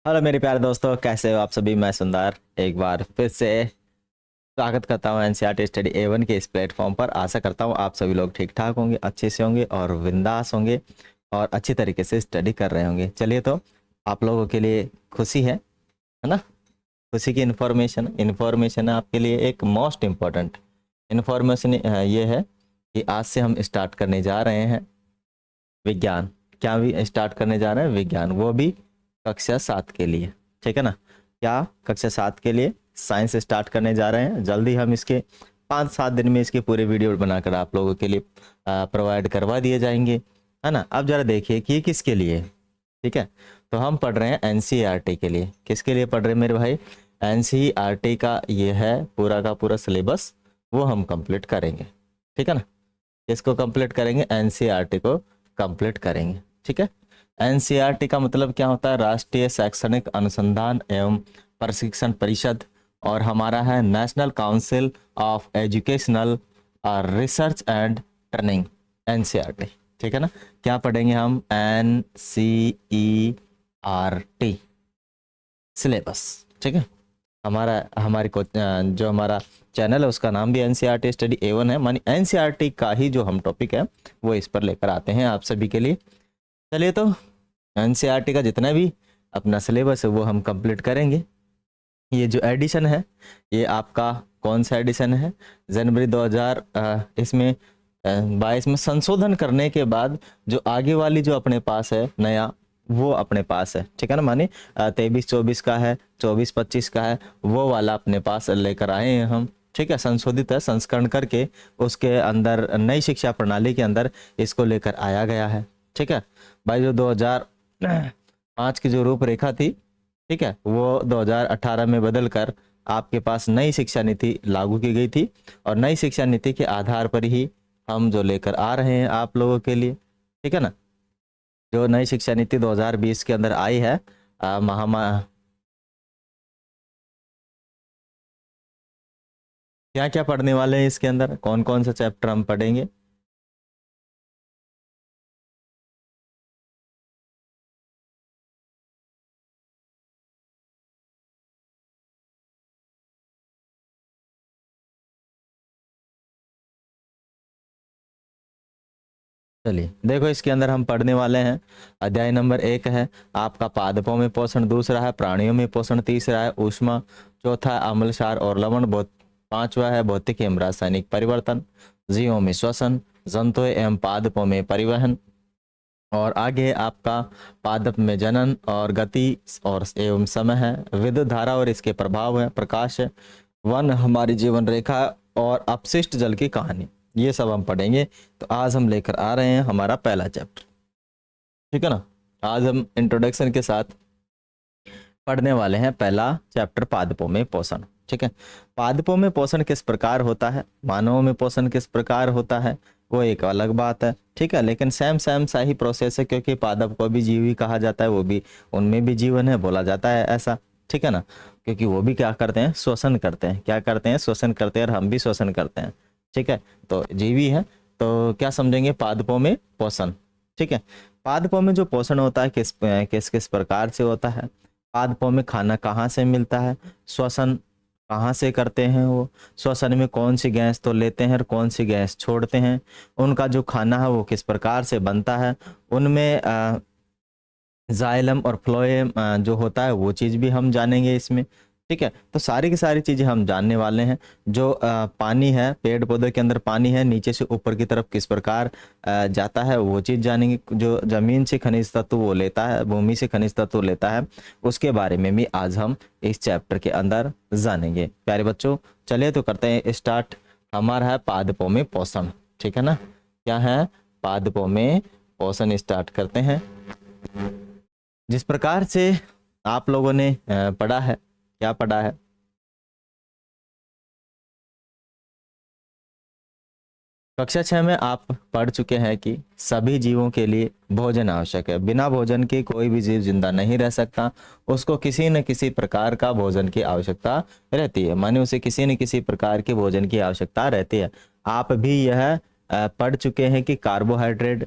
Hello मेरे प्यारे दोस्तों, कैसे हो आप सभी। मैं सुंदर एक बार फिर से स्वागत करता हूं एनसीईआरटी स्टडी A1 के इस प्लेटफॉर्म पर। आशा करता हूं आप सभी लोग ठीक ठाक होंगे, अच्छे से होंगे और बिंदास होंगे और अच्छी तरीके से स्टडी कर रहे होंगे। चलिए, तो आप लोगों के लिए खुशी है ना। खुशी की इन्फॉर्मेशन है आपके लिए। एक मोस्ट इम्पॉर्टेंट इन्फॉर्मेशन ये है कि आज से हम स्टार्ट करने जा रहे हैं विज्ञान। क्या भी स्टार्ट करने जा रहे हैं? विज्ञान, वो भी कक्षा 7 के लिए। ठीक है ना। क्या? कक्षा 7 के लिए साइंस स्टार्ट करने जा रहे हैं। जल्दी हम इसके 5-7 दिन में इसके पूरे वीडियो बनाकर आप लोगों के लिए प्रोवाइड करवा दिए जाएंगे, है ना। अब जरा देखिए कि ये किसके लिए है। ठीक है, तो हम पढ़ रहे हैं एनसीईआरटी के लिए। किसके लिए पढ़ रहे हैं मेरे भाई? एनसीईआरटी का ये है पूरा का पूरा सिलेबस, वो हम कंप्लीट करेंगे। ठीक है ना। इसको कंप्लीट करेंगे, एनसीईआरटी को कंप्लीट करेंगे। ठीक है। एनसीईआरटी का मतलब क्या होता है? राष्ट्रीय शैक्षणिक अनुसंधान एवं प्रशिक्षण परिषद, और हमारा है national council of educational research and training, NCERT. ठीक है ना। क्या पढ़ेंगे हम? NCERT syllabus. ठीक है। जो हमारा चैनल है उसका नाम भी एनसीईआरटी स्टडी A1 है, मानी एनसीईआरटी का ही जो हम टॉपिक है वो इस पर लेकर आते हैं आप सभी के लिए। चलिए, तो एनसीईआरटी का जितना भी अपना सिलेबस है वो हम कंप्लीट करेंगे। ये जो एडिशन है ये आपका कौन सा एडिशन है? जनवरी 2000 इसमें 22 में संशोधन करने के बाद जो आगे वाली जो अपने पास है नया, वो अपने पास है। ठीक है ना। माने 23-24 का है, 24-25 का है, वो वाला अपने पास लेकर आए हैं हम। ठीक है। संशोधित है, संस्करण करके उसके अंदर नई शिक्षा प्रणाली के अंदर इसको लेकर आया गया है। ठीक है भाई। जो 2005 की जो रूपरेखा थी, ठीक है, वो 2018 में बदल कर आपके पास नई शिक्षा नीति लागू की गई थी, और नई शिक्षा नीति के आधार पर ही हम जो लेकर आ रहे हैं आप लोगों के लिए। ठीक है ना। जो नई शिक्षा नीति 2020 के अंदर आई है, महामा क्या क्या पढ़ने वाले हैं इसके अंदर, कौन कौन सा चैप्टर हम पढ़ेंगे? चलिए देखो, इसके अंदर हम पढ़ने वाले हैं। अध्याय नंबर 1 है आपका पादपों में पोषण, दूसरा है प्राणियों में पोषण, तीसरा है ऊष्मा, चौथा है अम्लक्षार और लवण, पांचवा है भौतिक एवं रासायनिक परिवर्तन, जीवों में श्वसन, जंतुओं एवं पादपों में परिवहन, और आगे आपका पादप में जनन और गति और एवं समय है, विद्युत धारा और इसके प्रभाव है, प्रकाश है, वन हमारी जीवन रेखा और अपशिष्ट जल की कहानी, ये सब हम पढ़ेंगे। तो आज हम लेकर आ रहे हैं हमारा पहला चैप्टर। ठीक है ना। आज हम इंट्रोडक्शन के साथ पढ़ने वाले हैं पहला चैप्टर, पादपों में पोषण। ठीक है। पादपों में पोषण किस प्रकार होता है, मानवों में पोषण किस प्रकार होता है, वो एक अलग बात है। ठीक है। लेकिन सेम सेम सा ही प्रोसेस है, क्योंकि पादप को भी जीव ही कहा जाता है, वो भी, उनमें भी जीवन है बोला जाता है ऐसा। ठीक है ना। क्योंकि वो भी क्या करते हैं? श्वसन करते हैं। क्या करते हैं? श्वसन करते हैं, और हम भी श्वसन करते हैं। ठीक है। तो जीवी है, तो क्या समझेंगे? पादपों में पोषण। ठीक है। पादपों में जो पोषण होता है किस किस किस प्रकार से होता है? पादपों में खाना कहाँ से मिलता है? श्वसन कहाँ से करते हैं? वो श्वसन में कौन सी गैस तो लेते हैं और कौन सी गैस छोड़ते हैं? उनका जो खाना है वो किस प्रकार से बनता है? उनमें जाइलम और फ्लोएम जो होता है वो चीज़ भी हम जानेंगे इसमें। ठीक है। तो सारी की सारी चीज़ें हम जानने वाले हैं। जो पानी है, पेड़ पौधे के अंदर पानी है, नीचे से ऊपर की तरफ किस प्रकार जाता है वो चीज़ जानेंगे। जो ज़मीन से खनिज तत्व वो लेता है, भूमि से खनिज तत्व लेता है, उसके बारे में भी आज हम इस चैप्टर के अंदर जानेंगे। प्यारे बच्चों, चलिए तो करते हैं स्टार्ट। हमारा है पादपों में पोषण। ठीक है ना। क्या है? पादपों में पोषण स्टार्ट करते हैं। जिस प्रकार से आप लोगों ने पढ़ा है, क्या पढ़ा है? कक्षा 6 में आप पढ़ चुके हैं कि सभी जीवों के लिए भोजन आवश्यक है। बिना भोजन के कोई भी जीव जिंदा नहीं रह सकता। उसको किसी न किसी प्रकार का भोजन की आवश्यकता रहती है, माने उसे किसी न किसी प्रकार के भोजन की आवश्यकता रहती है। आप भी यह पढ़ चुके हैं कि कार्बोहाइड्रेट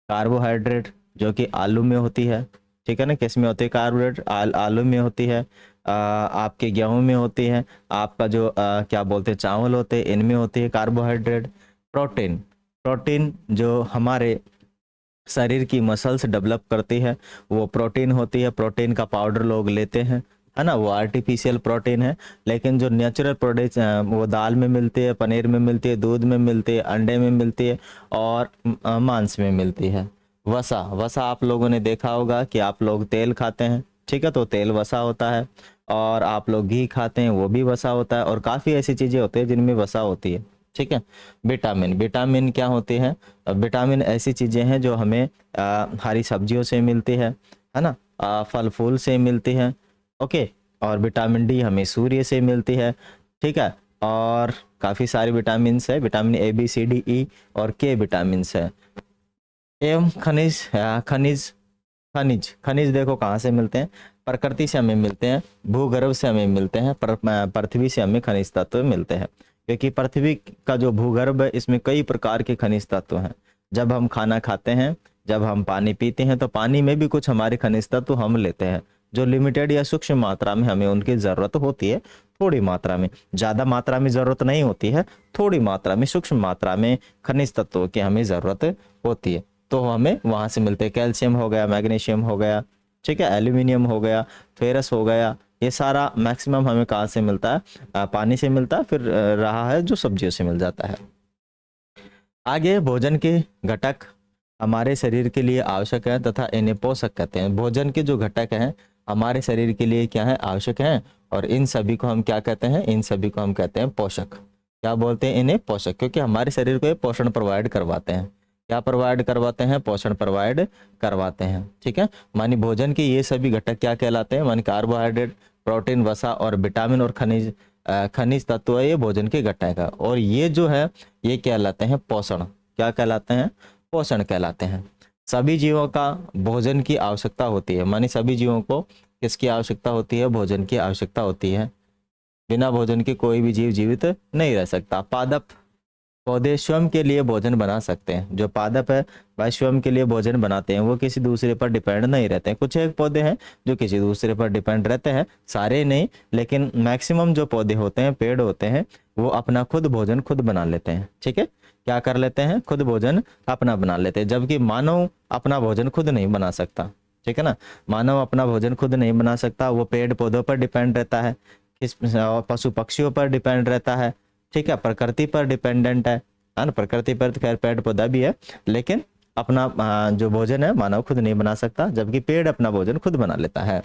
कार्बोहाइड्रेट जो कि आलू में होती है, ठीक है ना। किस में होती है कार्बोहाइड्रेट? आलू में होती है, आपके गेहूं में होती है, आपका जो क्या बोलते हैं चावल होते हैं, इनमें होती है कार्बोहाइड्रेट। प्रोटीन, प्रोटीन जो हमारे शरीर की मसल्स डेवलप करती है वो प्रोटीन होती है। प्रोटीन का पाउडर लोग लेते हैं, है ना, वो आर्टिफिशियल प्रोटीन है। लेकिन जो नेचुरल प्रोटीन वो दाल में मिलती है, पनीर में मिलती है, दूध में मिलती है, अंडे में मिलती है और मांस में मिलती है। वसा, वसा आप लोगों ने देखा होगा कि आप लोग तेल खाते हैं, ठीक है, तो तेल वसा होता है। और आप लोग घी खाते हैं, वो भी वसा होता है। और काफ़ी ऐसी चीज़ें होती है जिनमें वसा होती है, ठीक है। विटामिन, विटामिन क्या होती है? विटामिन ऐसी चीज़ें हैं जो हमें हरी सब्जियों से मिलती है ना, फल फूल से मिलती है, ओके। और विटामिन डी हमें सूर्य से मिलती है, ठीक है। और काफ़ी सारे विटामिन है, vitamin A B C D E और के विटामिन है। एवं खनिज, खनिज, खनिज, खनिज देखो कहाँ से मिलते हैं? प्रकृति से हमें मिलते हैं, भूगर्भ से हमें मिलते हैं, पृथ्वी से हमें खनिज तत्व मिलते हैं। क्योंकि पृथ्वी का जो भूगर्भ है इसमें कई प्रकार के खनिज तत्व हैं। जब हम खाना खाते हैं, जब हम पानी पीते हैं, तो पानी में भी कुछ हमारे खनिज तत्व हम लेते हैं, जो लिमिटेड या सूक्ष्म मात्रा में हमें उनकी ज़रूरत होती है। थोड़ी मात्रा में, ज़्यादा मात्रा में ज़रूरत नहीं होती है, थोड़ी मात्रा में, सूक्ष्म मात्रा में खनिज तत्वों की हमें ज़रूरत होती है, तो हमें वहाँ से मिलते हैं। कैल्शियम हो गया, मैग्नीशियम हो गया, ठीक है, एल्यूमिनियम हो गया, फेरस हो गया, ये सारा मैक्सिमम हमें कहाँ से मिलता है? पानी से मिलता है। फिर रहा है जो सब्जियों से मिल जाता है। आगे भोजन के घटक हमारे शरीर के लिए आवश्यक है तथा इन्हें पोषक कहते हैं। भोजन के जो घटक हैं हमारे शरीर के लिए क्या है? आवश्यक हैं। और इन सभी को हम क्या कहते हैं? इन सभी को हम कहते हैं पोषक। क्या बोलते हैं इन्हें? पोषक, क्योंकि हमारे शरीर को ये पोषण प्रोवाइड करवाते हैं। क्या प्रोवाइड करवाते हैं? पोषण प्रोवाइड करवाते हैं, ठीक है। मानी भोजन के ये सभी घटक क्या कहलाते हैं? मानी कार्बोहाइड्रेट, प्रोटीन, वसा और विटामिन और खनिज, खनिज तत्व है, ये भोजन के घटक है। और ये जो है ये कहलाते हैं पोषण। क्या कहलाते हैं? पोषण कहलाते हैं। सभी जीवों का भोजन की आवश्यकता होती है। मानी सभी जीवों को किसकी आवश्यकता होती है? भोजन की आवश्यकता होती है। बिना भोजन के कोई भी जीव जीवित नहीं रह सकता। पादप, पौधे स्वयं के लिए भोजन बना सकते हैं। जो पादप है वह स्वयं के लिए भोजन बनाते हैं, वो किसी दूसरे पर डिपेंड नहीं रहते हैं। कुछ एक पौधे हैं जो किसी दूसरे पर डिपेंड रहते हैं, सारे नहीं, लेकिन मैक्सिमम जो पौधे होते हैं, पेड़ होते हैं, वो अपना खुद भोजन खुद बना लेते हैं, ठीक है। क्या कर लेते हैं? खुद भोजन अपना बना लेते हैं। जबकि मानव अपना भोजन खुद नहीं बना सकता, ठीक है ना। मानव अपना भोजन खुद नहीं बना सकता, वो पेड़ पौधों पर डिपेंड रहता है, किस पशु पक्षियों पर डिपेंड रहता है, ठीक है, प्रकृति पर डिपेंडेंट है ना। प्रकृति पर तो खैर पेड़ पौधा भी है, लेकिन अपना जो भोजन है मानव खुद नहीं बना सकता, जबकि पेड़ अपना भोजन खुद बना लेता है।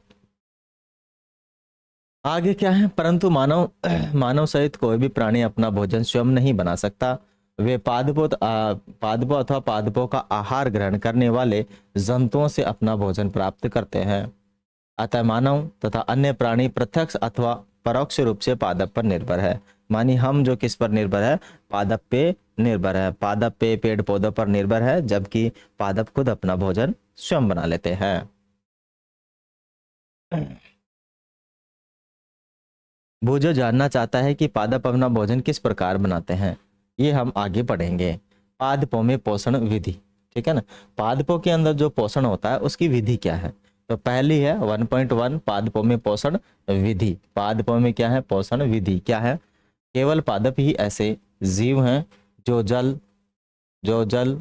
आगे क्या है? परंतु मानव मानव सहित कोई भी प्राणी अपना भोजन स्वयं नहीं बना सकता। वे पादपों पादपों अथवा पादपों का आहार ग्रहण करने वाले जंतुओं से अपना भोजन प्राप्त करते हैं। अतः मानव तथा अन्य प्राणी प्रत्यक्ष अथवा परोक्ष रूप से पादप पर निर्भर है। मानी हम जो किस पर निर्भर है? पादप पे निर्भर है। पादप पे, पेड़ पौधों पर निर्भर है, जबकि पादप खुद अपना भोजन स्वयं बना लेते हैं। भोजो जानना चाहता है कि पादप अपना भोजन किस प्रकार बनाते हैं। ये हम आगे पढ़ेंगे। पादपों में पोषण विधि, ठीक है ना। पादपों के अंदर जो पोषण होता है उसकी विधि क्या है? तो पहली है 1.1 पादपों में पोषण विधि। पादपों में क्या है? पोषण विधि क्या है? केवल पादप ही ऐसे जीव हैं जो जल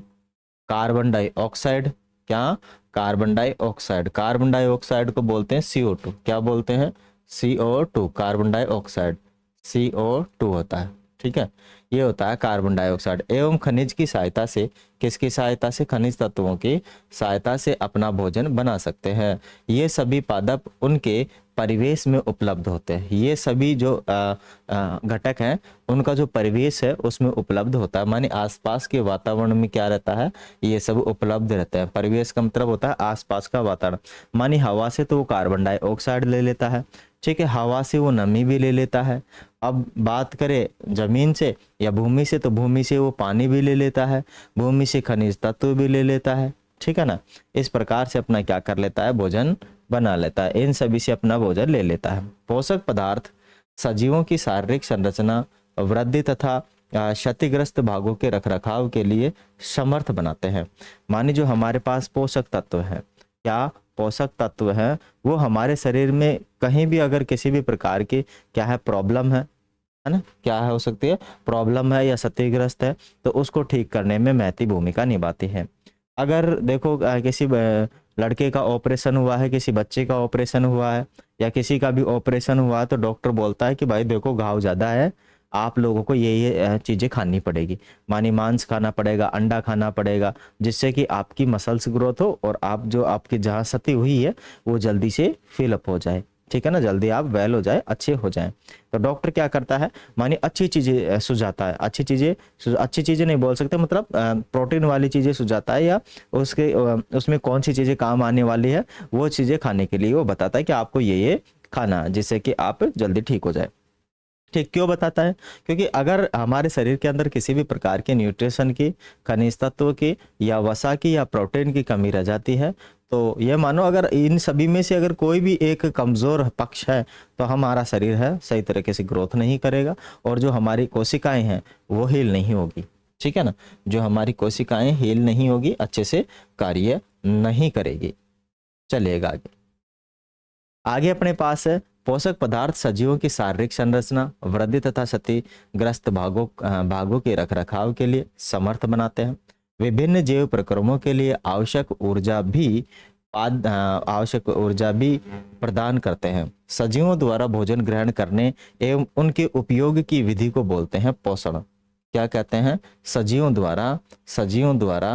कार्बन डाइऑक्साइड, क्या? कार्बन डाइऑक्साइड, कार्बन डाइऑक्साइड को बोलते हैं CO2। क्या बोलते हैं? CO2, कार्बन डाइऑक्साइड CO2 होता है, ठीक है। ये होता है कार्बन डाइऑक्साइड। एवं खनिज की सहायता से, किसकी सहायता से? खनिज तत्वों की सहायता से अपना भोजन बना सकते हैं। ये सभी पादप उनके परिवेश में उपलब्ध होते हैं। ये सभी जो घटक हैं उनका जो परिवेश है उसमें उपलब्ध होता है। माने आसपास के वातावरण में क्या रहता है? ये सब उपलब्ध रहता है। परिवेश का मतलब होता है आसपास का वातावरण। मानी हवा से तो वो कार्बन डाइऑक्साइड ले लेता है, ठीक है, हवा से वो नमी भी ले लेता है। अब बात करें जमीन से या भूमि से, तो भूमि से वो पानी भी ले लेता है, भूमि से खनिज तत्व भी ले लेता है, ठीक है ना। इस प्रकार से अपना क्या कर लेता है? भोजन बना लेता है। इन सभी से अपना भोजन ले लेता है। पोषक पदार्थ सजीवों की शारीरिक संरचना, वृद्धि तथा क्षतिग्रस्त भागों के रखरखाव के लिए समर्थ बनाते हैं। माने जो हमारे पास पोषक तत्व है, क्या? पोषक तत्व हैं वो हमारे शरीर में कहीं भी अगर किसी भी प्रकार की क्या है प्रॉब्लम है ना, क्या है हो सकती है प्रॉब्लम है या क्षतिग्रस्त है, तो उसको ठीक करने में महती भूमिका निभाती है। अगर देखो किसी लड़के का ऑपरेशन हुआ है, किसी बच्चे का ऑपरेशन हुआ है या किसी का भी ऑपरेशन हुआ है, तो डॉक्टर बोलता है कि भाई देखो घाव ज़्यादा है, आप लोगों को ये चीज़ें खानी पड़ेगी, मानी मांस खाना पड़ेगा, अंडा खाना पड़ेगा, जिससे कि आपकी मसल्स ग्रोथ हो और आप जो आपकी जहाँ क्षति हुई है वो जल्दी से फिलअप हो जाए, ठीक है ना, जल्दी आप वेल हो जाए, अच्छे हो जाएं। तो डॉक्टर क्या करता है, मानी अच्छी चीज़ें सुझाता है, अच्छी चीज़ें नहीं बोल सकते, मतलब प्रोटीन वाली चीज़ें सुझाता है, या उसके उसमें कौन सी चीज़ें काम आने वाली है वो चीज़ें खाने के लिए वो बताता है कि आपको ये खाना है, जिससे कि आप जल्दी ठीक हो जाए। ठीक क्यों बताता है, क्योंकि अगर हमारे शरीर के अंदर किसी भी प्रकार के न्यूट्रिशन की, खनिज तत्व की या वसा की या प्रोटीन की कमी रह जाती है, तो ये मानो अगर इन सभी में से अगर कोई भी एक कमज़ोर पक्ष है तो हमारा शरीर है सही तरीके से ग्रोथ नहीं करेगा और जो हमारी कोशिकाएं हैं वो हील नहीं होगी, ठीक है ना, जो हमारी कोशिकाएं हील नहीं होगी, अच्छे से कार्य नहीं करेगी। चलिएगा आगे। आगे अपने पास है पोषक पदार्थ सजीवों की शारीरिक संरचना, वृद्धि तथा क्षतिग्रस्त भागों के रखरखाव के लिए समर्थ बनाते हैं। विभिन्न जैव प्रक्रमों के लिए आवश्यक ऊर्जा भी प्रदान करते हैं। सजीवों द्वारा भोजन ग्रहण करने एवं उनके उपयोग की विधि को बोलते हैं पोषण। क्या कहते हैं, सजीवों द्वारा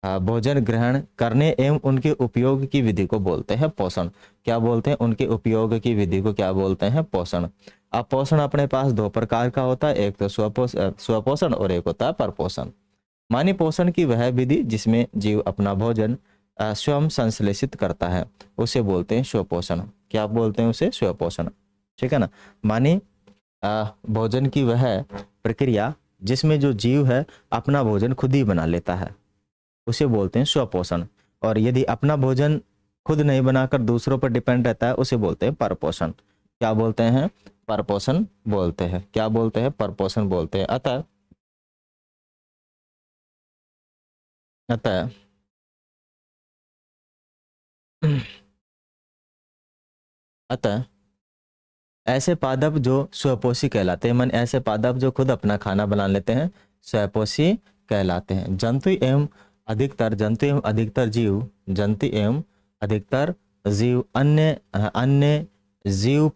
भोजन ग्रहण करने एवं उनके उपयोग की विधि को बोलते हैं पोषण। क्या बोलते हैं, उनके उपयोग की विधि को क्या बोलते हैं, पोषण। अब पोषण अपने पास दो प्रकार का होता है, एक तो स्वपोषण और एक होता है परपोषण। मानी पोषण की वह विधि जिसमें जीव अपना भोजन स्वयं संश्लेषित करता है उसे बोलते हैं स्वपोषण। क्या बोलते हैं उसे, स्वपोषण, ठीक है ना। मानी भोजन की वह प्रक्रिया जिसमें जो जीव है अपना भोजन खुद ही बना लेता है उसे बोलते हैं स्वपोषण, और यदि अपना भोजन खुद नहीं बनाकर दूसरों पर डिपेंड रहता है उसे बोलते हैं परपोषण। क्या बोलते हैं, परपोषण बोलते हैं। क्या बोलते हैं, परपोषण बोलते हैं। अतः अतः ऐसे पादप जो स्वपोषी कहलाते हैं, मन ऐसे पादप जो खुद अपना खाना बना लेते हैं स्वपोषी कहलाते हैं। जंतु एवं अधिकतर जीव अन्य जीव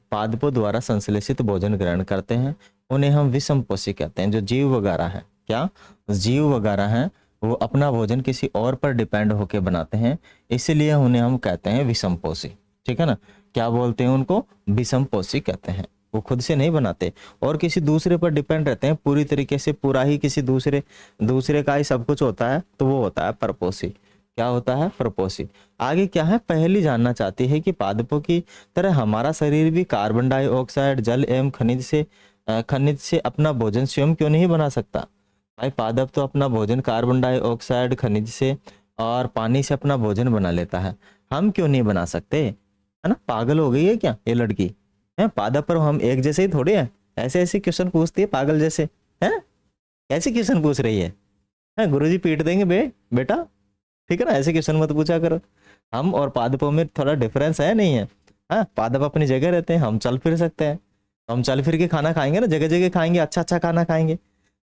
पादपों द्वारा संश्लेषित भोजन ग्रहण करते हैं, उन्हें हम विषमपोषी कहते हैं। जो जीव वगैरह है, क्या जीव वगैरह हैं, वो अपना भोजन किसी और पर डिपेंड होकर बनाते हैं, इसीलिए उन्हें हम कहते हैं विषमपोषी, ठीक है ना। क्या बोलते हैं उनको, विषमपोषी कहते हैं। वो खुद से नहीं बनाते और किसी दूसरे पर डिपेंड रहते हैं पूरी तरीके से, पूरा ही किसी दूसरे का ही सब कुछ होता है, तो वो होता है परपोषी। क्या होता है, परपोषी। आगे क्या है, पहली जानना चाहती है कि पादपों की तरह हमारा शरीर भी कार्बन डाइऑक्साइड, जल एवं खनिज से अपना भोजन स्वयं क्यों नहीं बना सकता। भाई पादप तो अपना भोजन कार्बन डाइऑक्साइड, खनिज से और पानी से अपना भोजन बना लेता है, हम क्यों नहीं बना सकते, है ना। पागल हो गई है क्या ये लड़की, है पादप पर हम एक जैसे ही थोड़े हैं, ऐसे ऐसे क्वेश्चन पूछती है पागल जैसे, हैं कैसे क्वेश्चन पूछ रही है गुरुजी पीट देंगे बेटा, ठीक है ना, ऐसे क्वेश्चन मत पूछा करो। हम और पादपों में थोड़ा डिफरेंस है नहीं है, हाँ पादप अपनी जगह रहते हैं, हम चल फिर सकते हैं, हम चल फिर के खाना खाएंगे ना, जगह जगह खाएंगे, अच्छा अच्छा खाना खाएंगे,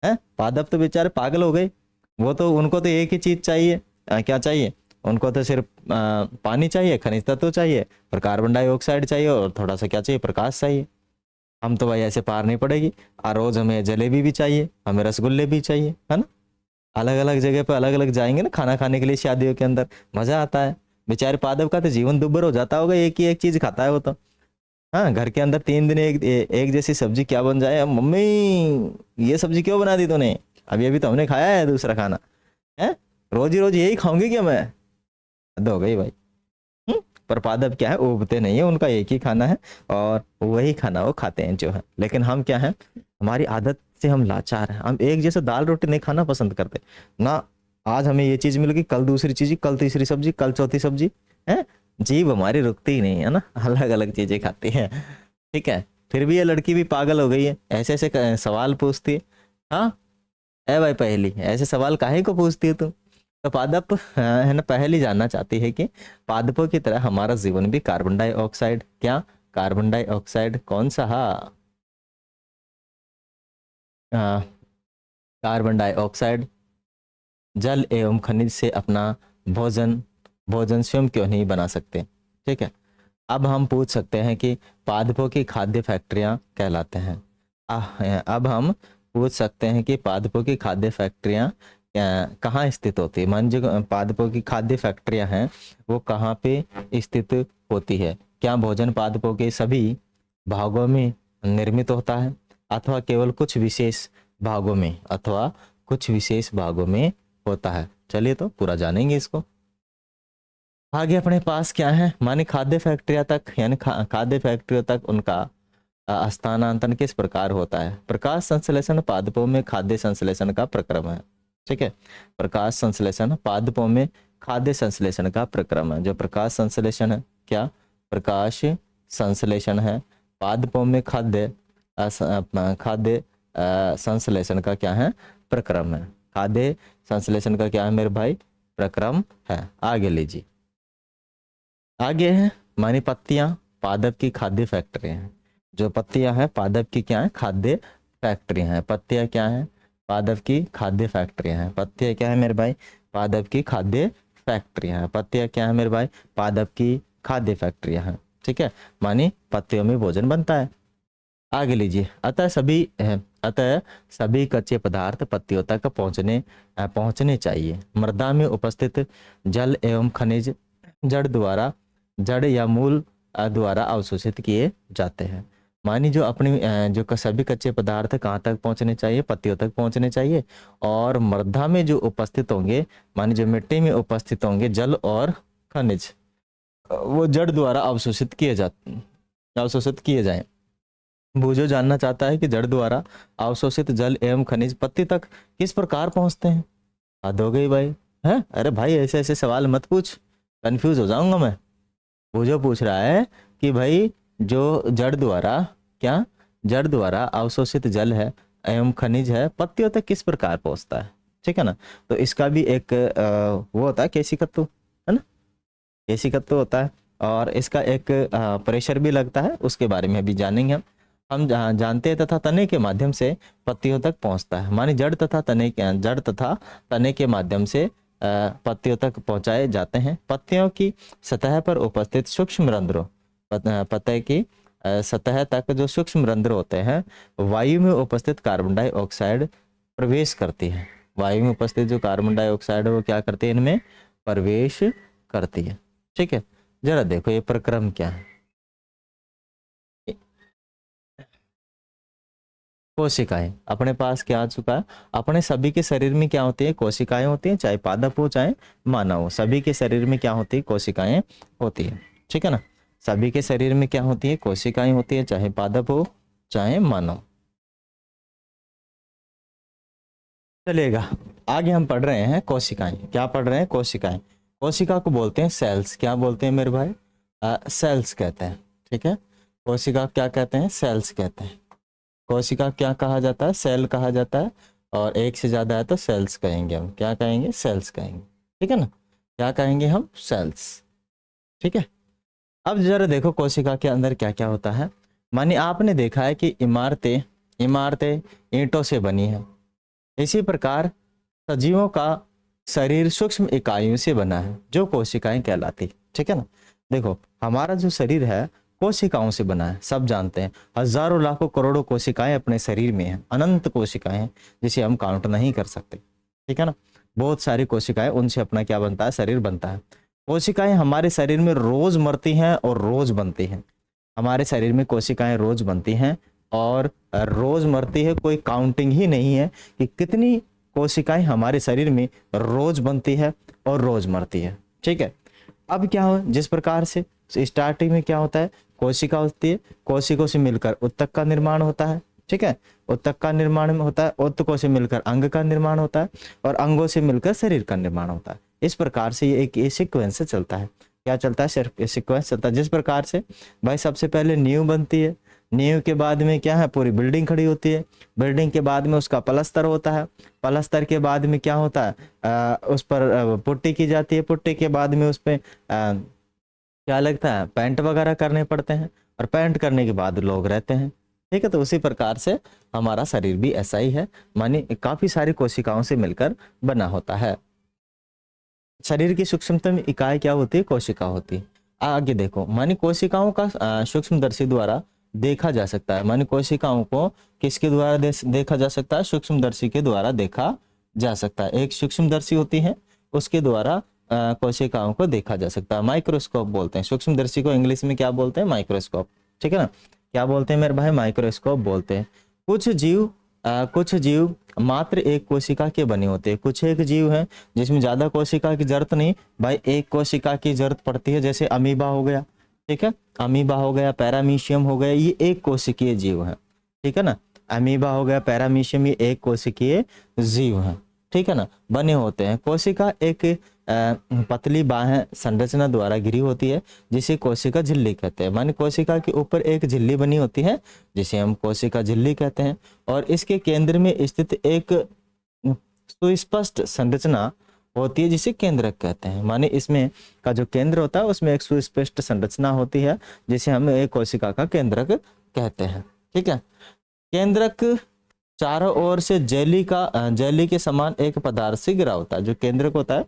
हैं। पादप तो बेचारे पागल हो गए, वो तो उनको तो एक ही चीज चाहिए, क्या चाहिए उनको, तो सिर्फ पानी चाहिए, खनिज तत्व चाहिए और कार्बन डाइऑक्साइड चाहिए और थोड़ा सा क्या चाहिए, प्रकाश चाहिए। हम तो भाई ऐसे पार नहीं पड़ेगी, और रोज हमें जलेबी भी चाहिए, हमें रसगुल्ले भी चाहिए, है ना। अलग अलग जगह पे अलग अलग जाएंगे ना खाना खाने के लिए, शादियों के अंदर मजा आता है। बेचारे पादप का तो जीवन दुभर हो जाता होगा, एक ही एक चीज खाता है वो तो, हाँ घर के अंदर 3 दिन एक जैसी सब्जी क्या बन जाए, मम्मी ये सब्जी क्यों बना दी तूने, अभी अभी तो हमने खाया है दूसरा खाना, है रोज ही रोज यही खाऊंगी क्या मैं, हद हो गई भाई। पर पादप क्या है, उबते नहीं है, उनका एक ही खाना है और वही खाना वो खाते हैं जो है। लेकिन हम क्या है, हमारी आदत से हम लाचार हैं, हम एक जैसे दाल रोटी नहीं खाना पसंद करते ना। आज हमें ये चीज मिल गई, कल दूसरी चीज, कल तीसरी सब्जी, कल चौथी सब्जी, है जीभ हमारी रुकती ही नहीं है ना, अलग अलग चीजें खाती है, ठीक है। फिर भी ये लड़की भी पागल हो गई है, ऐसे ऐसे सवाल पूछती है। हाँ ए भाई पहली ऐसे सवाल काहे को पूछती है तुम, तो पादप है ना, पहले जानना चाहती है कि पादपों की तरह हमारा जीवन भी कार्बन डाइऑक्साइड, क्या कार्बन डाइऑक्साइड कौन सा, कार्बन डाइऑक्साइड जल एवं खनिज से अपना भोजन भोजन स्वयं क्यों नहीं बना सकते। ठीक है, अब हम पूछ सकते हैं कि पादपों की खाद्य फैक्ट्रियां कहलाते हैं। अब हम पूछ सकते हैं कि पादपों की खाद्य फैक्ट्रियां कहाँ स्थित होती है। मान जो पादपों की खाद्य फैक्ट्रियां हैं वो कहाँ पे स्थित होती है। क्या भोजन पादपों के सभी भागों में निर्मित होता है, अथवा केवल कुछ विशेष भागों में, अथवा कुछ विशेष भागों में होता है। चलिए तो पूरा जानेंगे इसको। आगे अपने पास क्या है, माने खाद्य फैक्ट्रिया तक यानी खाद्य फैक्ट्रियों तक उनका स्थानांतरण किस प्रकार होता है। प्रकाश संश्लेषण पादपों में खाद्य संश्लेषण का प्रक्रम है। ठीक है, प्रकाश संश्लेषण पादपों में खाद्य संश्लेषण का प्रक्रम है। जो प्रकाश संश्लेषण है, क्या प्रकाश संश्लेषण है पादपों में खाद्य खाद्य संश्लेषण का क्या है, प्रक्रम है। खाद्य संश्लेषण का क्या है मेरे भाई, प्रक्रम है। आगे लीजिए, आगे है मानी पत्तियां पादप की खाद्य फैक्ट्री हैं। जो पत्तियां हैं पादप की क्या है, खाद्य फैक्ट्री हैं। पत्तियां क्या है, पादप की खाद्य फैक्ट्री हैं। पत्तियां क्या है मेरे भाई, पादप की खाद्य फैक्ट्री हैं। पत्तियां क्या है मेरे भाई, पादप की खाद्य फैक्ट्रियां हैं। ठीक है, मानी पत्तियों में भोजन बनता है। आगे लीजिए, अतः सभी कच्चे पदार्थ पत्तियों तक पहुंचने चाहिए। मृदा में उपस्थित जल एवं खनिज जड़ या मूल द्वारा अवशोषित किए जाते हैं। मानी जो अपनी सभी कच्चे पदार्थ कहाँ तक पहुंचने चाहिए, पत्तियों तक पहुंचने चाहिए। और मृदा में जो उपस्थित होंगे, मानी जो मिट्टी में उपस्थित होंगे जल और खनिज, वो जड़ द्वारा अवशोषित किए जाएं। भूजो जानना चाहता है कि जड़ द्वारा अवशोषित जल एवं खनिज पत्ती तक किस प्रकार पहुंचते हैं। हद हो गई भाई, है अरे भाई ऐसे ऐसे सवाल मत पूछ, कंफ्यूज हो जाऊंगा मैं। भूजो पूछ रहा है कि भाई जो जड़ द्वारा अवशोषित जल है एवं खनिज है पत्तियों तक किस प्रकार पहुंचता है। ठीक है ना, तो इसका भी एक वो होता है केशिकत्व, है ना, केशिकत्व होता है। और इसका एक प्रेशर भी लगता है, उसके बारे में भी जानेंगे हम जानते हैं। तथा तने के माध्यम से पत्तियों तक पहुंचता है। मानी जड़ तथा तने के माध्यम से पत्तियों तक पहुंचाए जाते हैं। पत्तियों की सतह पर उपस्थित सूक्ष्म रंध्रों, पत्ते की सतह तक जो सूक्ष्म रंध्र होते हैं, वायु में उपस्थित कार्बन डाइऑक्साइड प्रवेश करती है। वायु में उपस्थित जो कार्बन डाइऑक्साइड है वो क्या करती है, इनमें प्रवेश करती है। ठीक है, जरा देखो ये प्रक्रम क्या है। कोशिकाएं अपने पास क्या आ चुका है, अपने सभी के शरीर में क्या होती है, कोशिकाएं होती हैं, चाहे पादप हो चाहे मानव हो, सभी के शरीर में क्या होती है, कोशिकाएं होती है। ठीक है ना, सभी के शरीर में क्या होती है, कोशिकाएं होती है, चाहे पादप हो चाहे मानव। चलेगा, आगे हम पढ़ रहे हैं कोशिकाएं। क्या पढ़ रहे हैं, कोशिकाएं। कोशिका को बोलते हैं सेल्स। क्या बोलते हैं मेरे भाई, सेल्स कहते हैं। ठीक है, कोशिका क्या कहते हैं, सेल्स कहते हैं। कोशिका क्या कहा जाता है, सेल कहा जाता है। और एक से ज्यादा है तो सेल्स कहेंगे हम। क्या कहेंगे, सेल्स कहेंगे। ठीक है ना, क्या कहेंगे हम, सेल्स। ठीक है, अब जरा देखो कोशिका के अंदर क्या क्या होता है। मानिए आपने देखा है कि इमारतें ईंटों से बनी है। इसी प्रकार सजीवों का शरीर सूक्ष्म इकाइयों से बना है जो कोशिकाएं कहलाती। ठीक है ना, देखो हमारा जो शरीर है कोशिकाओं से बना है, सब जानते हैं। हजारों लाखों करोड़ों कोशिकाएं अपने शरीर में हैं, अनंत कोशिकाएं हैं जिसे हम काउंट नहीं कर सकते। ठीक है ना, बहुत सारी कोशिकाएं, उनसे अपना क्या बनता है, शरीर बनता है। कोशिकाएं हमारे शरीर में रोज मरती हैं और रोज बनती हैं। हमारे शरीर में कोशिकाएं रोज बनती हैं और रोज मरती है। कोई काउंटिंग ही नहीं है कि कितनी कोशिकाएं हमारे शरीर में रोज बनती है और रोज मरती है। ठीक है, अब क्या हो, जिस प्रकार से स्टार्टिंग में क्या होता है, कोशिका होती है, कोशिकों से मिलकर उत्तक का निर्माण होता है। ठीक है, उत्तक का निर्माण होता है, उत्तकों से मिलकर अंग का निर्माण होता है और अंगों से मिलकर शरीर का निर्माण होता है। इस प्रकार से ये एक सीक्वेंस से चलता है। क्या चलता है, सिर्फ सीक्वेंस चलता है। जिस प्रकार से भाई सबसे पहले नींव बनती है, नींव के बाद में क्या है, पूरी बिल्डिंग खड़ी होती है। बिल्डिंग के बाद में उसका पलस्तर होता है। पलस्तर के बाद में क्या होता है, उस पर पुट्टी की जाती है। पुट्टी के बाद में उस पर क्या लगता है, पेंट वगैरह करने पड़ते हैं, और पेंट करने के बाद लोग रहते हैं। ठीक है, तो उसी प्रकार से हमारा शरीर भी ऐसा ही है, मानी काफी सारी कोशिकाओं से मिलकर बना होता है। शरीर की सूक्ष्मतम इकाई क्या होती है, कोशिका होती है। आगे देखो, मानी कोशिकाओं का सूक्ष्मदर्शी द्वारा देखा जा सकता है। मानी कोशिकाओं को किसके द्वारा देखा जा सकता है, सूक्ष्मदर्शी के द्वारा देखा जा सकता है। एक सूक्ष्मदर्शी होती है, उसके द्वारा कोशिकाओं को देखा जा सकता है। माइक्रोस्कोप बोलते हैं सूक्ष्मदर्शी को, इंग्लिश में क्या बोलते हैं, माइक्रोस्कोप। ठीक है ना, क्या बोलते हैं मेरे भाई, माइक्रोस्कोप बोलते हैं। कुछ जीव मात्र एक कोशिका के बने होते हैं। कुछ एक जीव हैं जिसमें ज्यादा कोशिका की जरूरत नहीं भाई, एक कोशिका की जरूरत पड़ती है। जैसे अमीबा हो गया, ठीक है, अमीबा हो गया, पैरामीशियम हो गया, ये एक कोशिकीय जीव है। ठीक है ना, अमीबा हो गया, पैरामीशियम, ये एक कोशिकीय जीव है। ठीक है ना, बने होते हैं। कोशिका एक पतली बाह्य संरचना द्वारा घिरी होती है, जिसे कोशिका झिल्ली कहते हैं। माने कोशिका के ऊपर एक झिल्ली बनी होती है, जिसे हम कोशिका झिल्ली कहते हैं। और इसके केंद्र में स्थित एक सुस्पष्ट संरचना होती है, जिसे केंद्रक कहते हैं। माने इसमें का जो केंद्र होता है, उसमें एक सुस्पष्ट संरचना होती है, जिसे हम एक कोशिका का केंद्रक कहते हैं। ठीक है, केंद्रक चारों ओर से जेली के समान एक पदार्थ से घिरा होता है। जो केंद्रक होता है,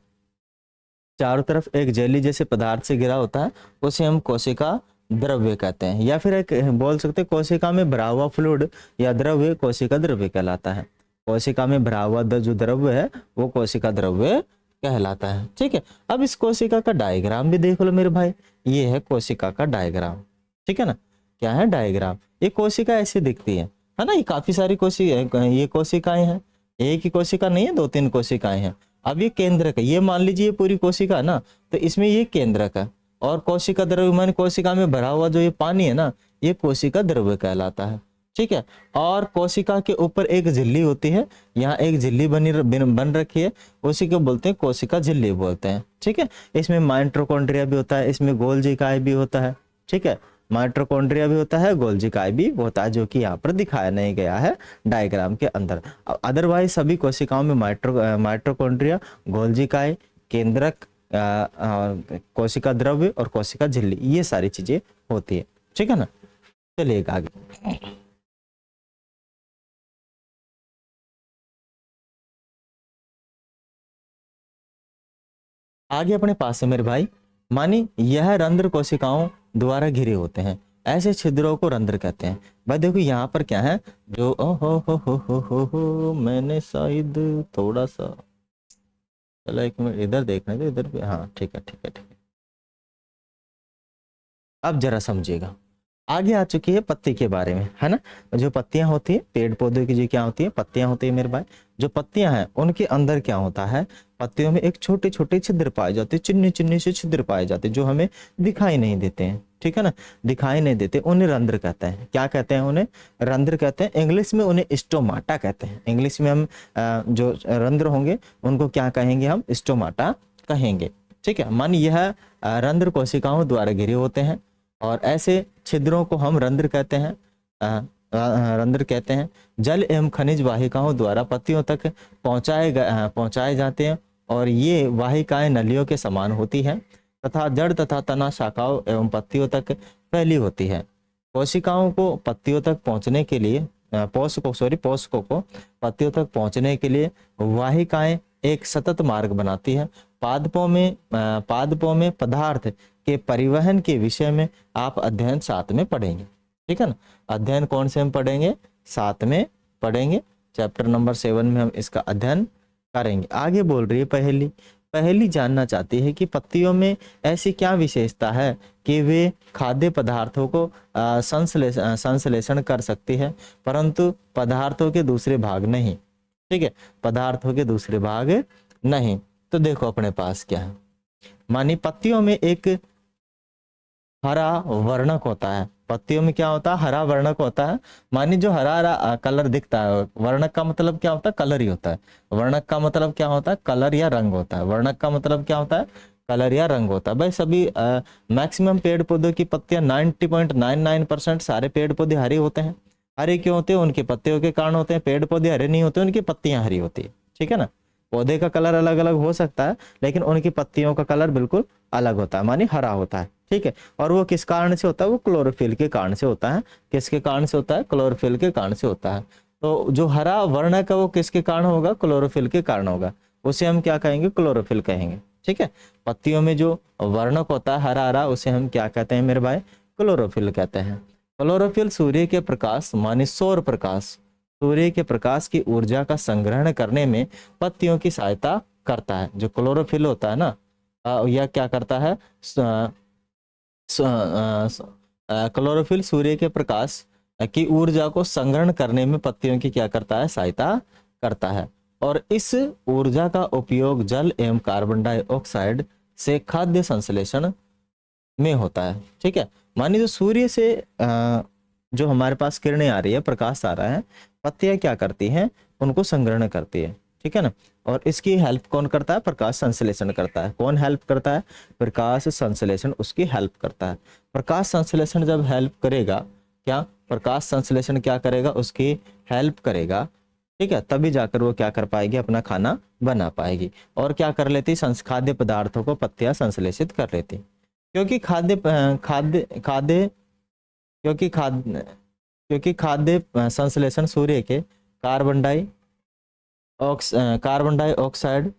चारों तरफ एक जेली जैसे पदार्थ से घिरा होता है, उसे हम कोशिका द्रव्य कहते हैं। या फिर एक बोल सकते हैं, कोशिका में भरा हुआ फ्लूइड या द्रव्य कोशिका द्रव्य कहलाता है। कोशिका में भरा हुआ जो द्रव्य है, वो कोशिका द्रव्य कहलाता है। ठीक है, अब इस कोशिका का डायग्राम भी देख लो मेरे भाई, ये है कोशिका का डायग्राम। ठीक है ना, क्या है डायग्राम, ये कोशिका ऐसे दिखती है ना। ये काफी सारी ये कोशिकाएं हैं, एक ही कोशिका नहीं है, 2-3 कोशिकाएं हैं। अब ये केंद्रक है, ये मान लीजिए पूरी कोशिका है ना, तो इसमें ये केंद्रक है। और कोशिका द्रव्य माने कोशिका में भरा हुआ जो ये पानी है ना, ये कोशिका द्रव्य कहलाता है। ठीक है, और कोशिका के ऊपर एक झिल्ली होती है, यहाँ एक झिल्ली बन रखी है, उसी को बोलते हैं कोशिका झिल्ली बोलते हैं। ठीक है, इसमें माइटोकॉन्ड्रिया भी होता है, इसमें गोल्जी काय भी होता है। ठीक है, माइटोकॉन्ड्रिया भी होता है, गोल्जी काय भी होता है, जो कि यहाँ पर दिखाया नहीं गया है डायग्राम के अंदर। अदरवाइज सभी कोशिकाओं में माइटोकॉन्ड्रिया, गोल्जी काय, केंद्रक, कोशिका द्रव्य और कोशिका झिल्ली, ये सारी चीजें होती है। ठीक है ना, चलिए आगे। आगे अपने पास से मेरे भाई, मानी यह रंध्र कोशिकाओं द्वारा घिरे होते हैं। ऐसे छिद्रों को रंध्र कहते हैं। भाई देखो यहाँ पर क्या है, जो हो मैंने शायद थोड़ा सा, चलो एक मिनट इधर देखने दो, इधर भी, हाँ ठीक है ठीक है ठीक है। अब जरा समझिएगा, आगे आ चुकी है पत्ती के बारे में, है ना। जो पत्तियां होती है पेड़ पौधे की, जो क्या होती है, पत्तियां होती है मेरे भाई। जो पत्तियां हैं उनके अंदर क्या होता है, पत्तियों में एक छोटे छोटे छिद्र पाए जाते हैं, चिन्नी चिन्नी से छिद्र पाए जाते हैं, जो हमें दिखाई नहीं देते हैं। ठीक है ना, दिखाई नहीं देते, उन्हें रंध्र कहते हैं। क्या कहते हैं, उन्हें रंध्र कहते हैं। इंग्लिश में उन्हें स्टोमाटा कहते हैं। इंग्लिश में हम जो रंध्र होंगे उनको क्या कहेंगे, हम स्टोमाटा कहेंगे। ठीक है, मान यह रंध्र कोशिकाओं द्वारा घिरे होते हैं, और ऐसे छिद्रों को हम रंध्र कहते हैं। रंध्र कहते हैं। जल एवं खनिज वाहिकाओं द्वारा पत्तियों तक पहुंचाए जाते हैं, और ये वाहिकाएं नलियों के समान होती है, तथा जड़ तथा तना शाखाओं एवं पत्तियों तक फैली होती है। कोशिकाओं को पत्तियों तक पहुंचने के लिए पोषकों को पत्तियों तक पहुंचने के लिए वाहिकाएं एक सतत मार्ग बनाती है। पादपों में पदार्थ के परिवहन के विषय में आप अध्ययन 7 में पढ़ेंगे। ठीक है ना, अध्ययन कौन से हम पढ़ेंगे, 7 में पढ़ेंगे, चैप्टर नंबर 7 में हम इसका अध्ययन करेंगे। आगे बोल रही है पहली जानना चाहती है कि पत्तियों में ऐसी क्या विशेषता है कि वे खाद्य पदार्थों को संश्लेषण कर सकती है, परंतु पदार्थों के दूसरे भाग नहीं। ठीक है, पदार्थों के दूसरे भाग नहीं। तो देखो अपने पास क्या है, मानी पत्तियों में एक हरा वर्णक होता है। पत्तियों में क्या होता है, हरा वर्णक होता है। मानी जो हरा हरा कलर दिखता है, वर्णक का मतलब क्या होता है, कलर ही होता है। वर्णक का मतलब क्या होता है, कलर या रंग होता है। वर्णक का मतलब क्या होता है, कलर या रंग होता है। भाई सभी मैक्सिमम पेड़ पौधों की पत्तियां 90.99% सारे पेड़ पौधे हरे होते हैं। हरे क्यों होते हैं? उनके पत्तियों के कारण होते हैं। पेड़ पौधे हरे नहीं होते, उनकी पत्तियां हरी होती है। ठीक है ना। पौधे का कलर अलग अलग हो सकता है, लेकिन उनकी पत्तियों का कलर बिल्कुल अलग होता है, मानी हरा होता है। ठीक है। और वो किस कारण से होता है? वो क्लोरोफिल के कारण से होता है। किसके कारण से होता है? क्लोरोफिल के कारण से होता है। तो जो हरा वर्ण है का वो किसके कारण होगा? क्लोरोफिल के कारण होगा। उसे हम क्या कहेंगे? क्लोरोफिल कहेंगे। ठीक है। पत्तियों में जो वर्णक होता है हरा हरा, उसे हम क्या कहते हैं मेरे भाई? क्लोरोफिल कहते हैं। क्लोरोफिल सूर्य के प्रकाश माने सौर प्रकाश, सूर्य के प्रकाश की ऊर्जा का संग्रहण करने में पत्तियों की सहायता करता है। जो क्लोरोफिल होता है ना, यह क्या करता है? क्लोरोफिल सूर्य के प्रकाश की ऊर्जा को संग्रहण करने में पत्तियों की क्या करता है? सहायता करता है। और इस ऊर्जा का उपयोग जल एवं कार्बन डाइऑक्साइड से खाद्य संश्लेषण में होता है। ठीक है। मानिए जो सूर्य से जो हमारे पास किरणें आ रही है, प्रकाश आ रहा है, पत्तियां क्या करती हैं? उनको संग्रहण करती है। ठीक है ना। और इसकी हेल्प कौन करता है? प्रकाश संश्लेषण करता है। कौन हेल्प करता है? प्रकाश संश्लेषण उसकी हेल्प करता है। प्रकाश संश्लेषण जब हेल्प करेगा, क्या प्रकाश संश्लेषण क्या करेगा? उसकी हेल्प करेगा। ठीक है। तभी जाकर वो क्या कर पाएगी? अपना खाना बना पाएगी। और क्या कर लेती? खाद्य पदार्थों को पत्तियां संश्लेषित कर लेती। क्योंकि खाद्य खाद्य खाद्य क्योंकि खाद्य संश्लेषण सूर्य के कार्बन डाइऑक्साइड